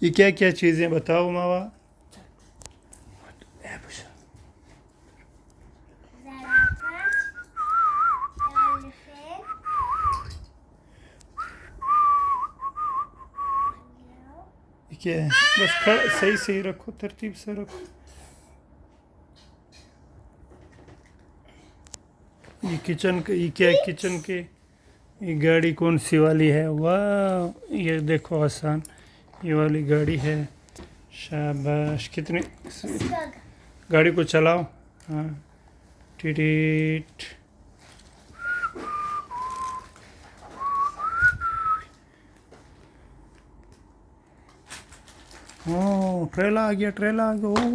ये क्या क्या चीज़ें बताओ मावा। ये क्या है? बस खड़ा सही सही रखो, तरतीब से रखो। ये किचन के, ये क्या है किचन के, ये गाड़ी कौन सी वाली है? वाह, ये देखो आसान, ये वाली गाड़ी है। शाबाश, कितनी गाड़ी को चलाओ। हाँ, टिटिट। ओ ट्रेला आ गया, ट्रेला आ गया।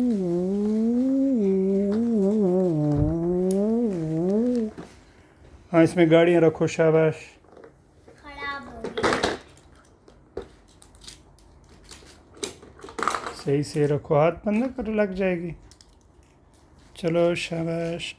हाँ, इसमें गाड़ियाँ रखो। शाबाश, खराब हो गई। सही से रखो, हाथ बंद कर, लग जाएगी। चलो शाबाश।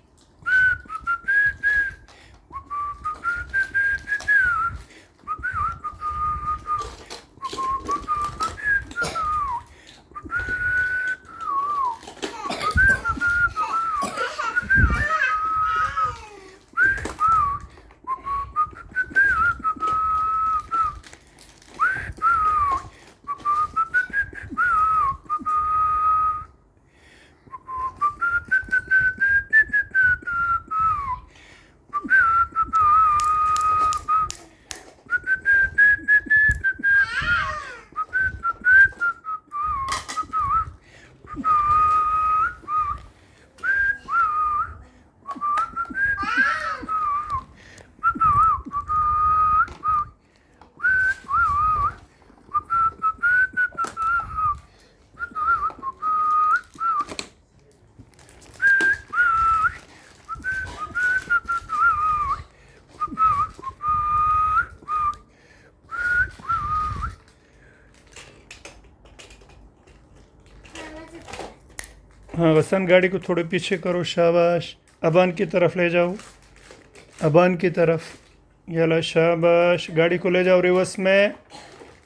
हाँ वसन, गाड़ी को थोड़े पीछे करो। शाबाश, अबान की तरफ ले जाओ, अबान की तरफ। यला शाबाश, गाड़ी को ले जाओ रिवर्स में।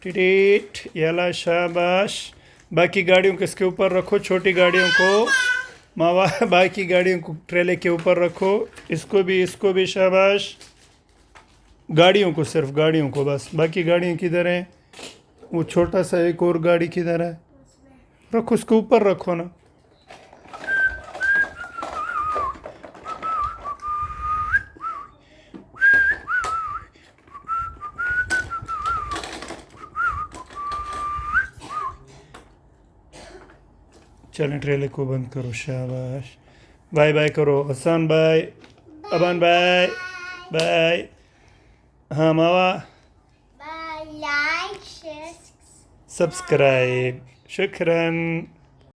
टिटिट, यला शाबाश। बाकी गाड़ियों को इसके ऊपर रखो, छोटी गाड़ियों को मावा। बाकी गाड़ियों को ट्रेले के ऊपर रखो, इसको भी, इसको भी। शाबाश, गाड़ियों को, सिर्फ गाड़ियों को बस। बाकी गाड़ियाँ किधर हैं? वो छोटा सा एक और गाड़ी किधर है? रखो, उसके ऊपर रखो ना। चलें, ट्रेलर को बंद करो। शाबाश, बाय बाय करो। Hasan bye, Aban bye bye. हाँ मावा, बाय, लाइक शेयर सब्सक्राइब। शुक्रन।